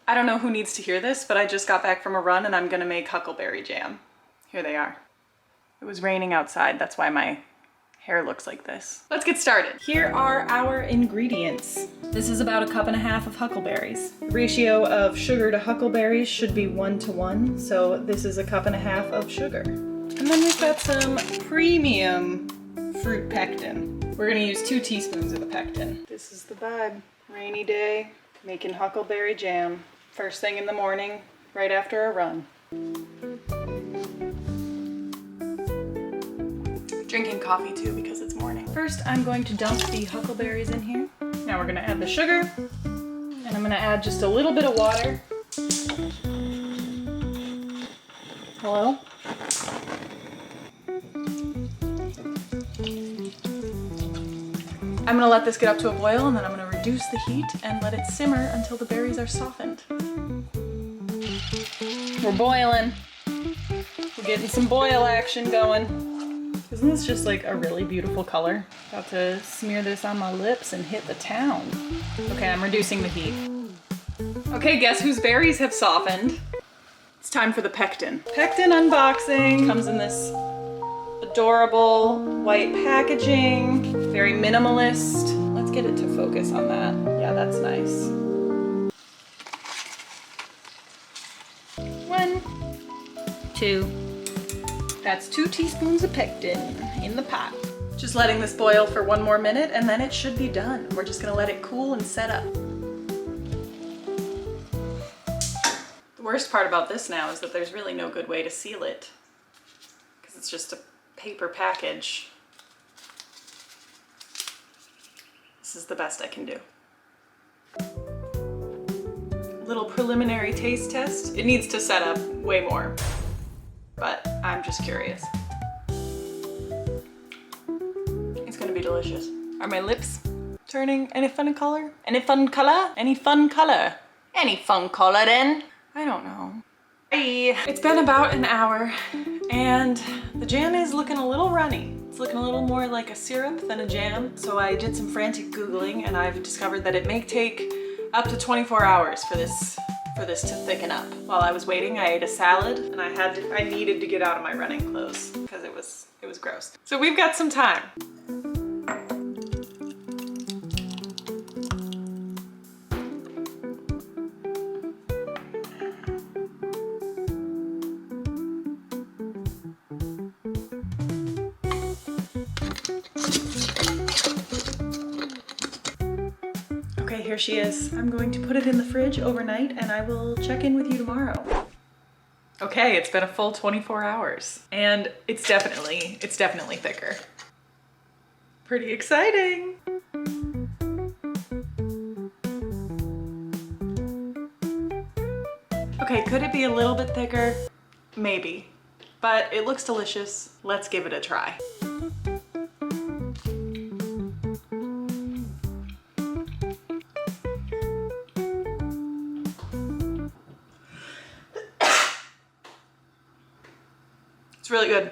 I don't know who needs to hear this, but I just got back from a run and I'm gonna make huckleberry jam. Here they are. It was raining outside, that's why my hair looks like this. Let's get started. Here are our ingredients. This is about 1.5 cups of huckleberries. The ratio of sugar to huckleberries should be 1:1, so this is 1.5 cups of sugar. And then we've got some premium fruit pectin. We're gonna use 2 teaspoons of the pectin. This is the vibe. Rainy day, making huckleberry jam. First thing in the morning, right after a run. Drinking coffee too because it's morning. First, I'm going to dump the huckleberries in here. Now we're gonna add the sugar, and I'm gonna add just a little bit of water. Hello? I'm gonna let this get up to a boil, and then I'm gonna reduce the heat and let it simmer until the berries are softened. We're boiling. We're getting some boil action going. Isn't this just like a really beautiful color? About to smear this on my lips and hit the town. Okay, I'm reducing the heat. Okay, guess whose berries have softened? It's time for the pectin. Pectin unboxing. Comes in this adorable white packaging, very minimalist. Let's get it to focus on that. Yeah, that's nice. 1, 2. That's 2 teaspoons of pectin in the pot. Just letting this boil for 1 more minute and then it should be done. We're just gonna let it cool and set up. The worst part about this now is that there's really no good way to seal it because it's just a paper package. This is the best I can do. Little preliminary taste test. It needs to set up way more, but I'm just curious. It's gonna be delicious. Are my lips turning any fun color? Any fun color? Any fun color? Any fun color then? I don't know. Hey. It's been about an hour and the jam is looking a little runny. It's looking a little more like a syrup than a jam. So I did some frantic Googling and I've discovered that it may take up to 24 hours for this to thicken up. While I was waiting, I ate a salad and I needed to get out of my running clothes because it was gross. So we've got some time. Okay, here she is. I'm going to put it in the fridge overnight and I will check in with you tomorrow. Okay, it's been a full 24 hours and it's definitely thicker. Pretty exciting. Okay, could it be a little bit thicker? Maybe, but it looks delicious. Let's give it a try. It's really good.